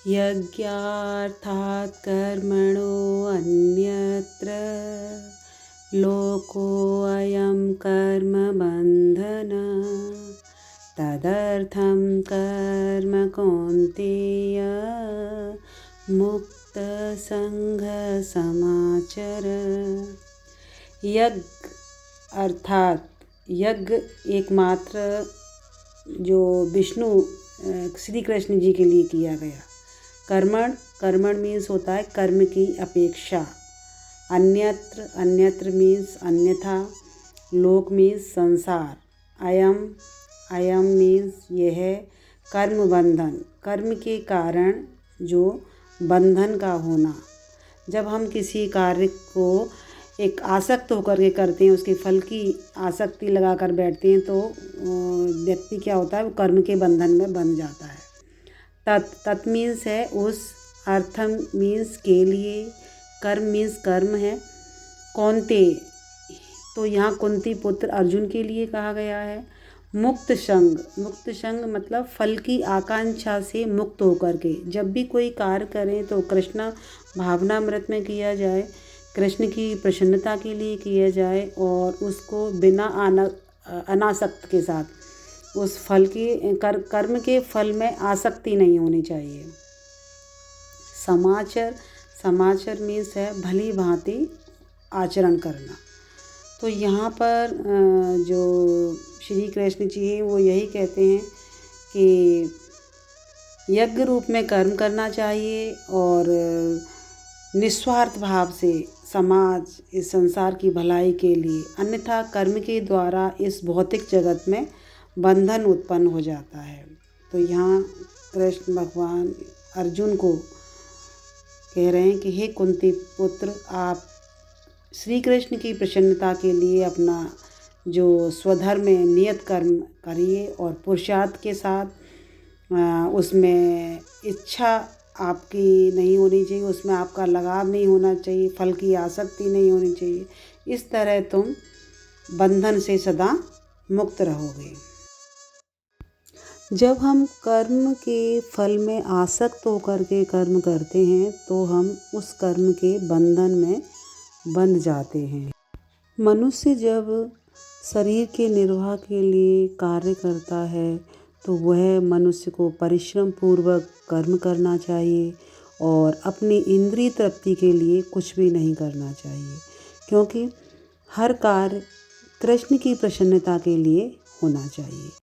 यज्ञार्थात् कर्मणो अन्यत्र लोकोऽयं कर्मबन्धन तदर्थं कर्म कौन्तेय मुक्तसंग समाचर। यज्ञ अर्थात यज्ञ एकमात्र जो विष्णु श्री कृष्ण जी के लिए किया गया। कर्मण कर्मण मीन्स होता है कर्म की अपेक्षा। अन्यत्र अन्यत्र मीन्स अन्यथा। लोक मीन्स संसार। अयम अयम मीन्स यह है। कर्म बंधन कर्म के कारण जो बंधन का होना। जब हम किसी कार्य को एक आसक्त होकर के करते हैं, उसके फल की आसक्ति लगा कर बैठते हैं, तो व्यक्ति क्या होता है, वो कर्म के बंधन में बंध जाता है। तत् मीन्स है उस, अर्थम मीन्स के लिए, कर्म मीन्स कर्म है। कौन्ते तो यहाँ कुंती पुत्र अर्जुन के लिए कहा गया है। मुक्त संग मतलब फल की आकांक्षा से मुक्त होकर के जब भी कोई कार्य करें तो कृष्ण भावनामृत में किया जाए, कृष्ण की प्रसन्नता के लिए किया जाए और उसको बिना अनासक्त के साथ उस फल के कर्म के फल में आसक्ति नहीं होनी चाहिए। समाचर मीन्स है भली भांति आचरण करना। तो यहाँ पर जो श्री कृष्ण जी हैं वो यही कहते हैं कि यज्ञ रूप में कर्म करना चाहिए और निस्वार्थ भाव से समाज, इस संसार की भलाई के लिए, अन्यथा कर्म के द्वारा इस भौतिक जगत में बंधन उत्पन्न हो जाता है। तो यहाँ कृष्ण भगवान अर्जुन को कह रहे हैं कि हे कुंती पुत्र, आप श्री कृष्ण की प्रसन्नता के लिए अपना जो स्वधर्म में नियत कर्म करिए और पुरुषार्थ के साथ उसमें इच्छा आपकी नहीं होनी चाहिए, उसमें आपका लगाव नहीं होना चाहिए, फल की आसक्ति नहीं होनी चाहिए। इस तरह तुम बंधन से सदा मुक्त रहोगे। जब हम कर्म के फल में आसक्त होकर के कर्म करते हैं तो हम उस कर्म के बंधन में बंध जाते हैं। मनुष्य जब शरीर के निर्वाह के लिए कार्य करता है तो वह मनुष्य को परिश्रम पूर्वक कर्म करना चाहिए और अपनी इंद्रिय तृप्ति के लिए कुछ भी नहीं करना चाहिए, क्योंकि हर कार्य कृष्ण की प्रसन्नता के लिए होना चाहिए।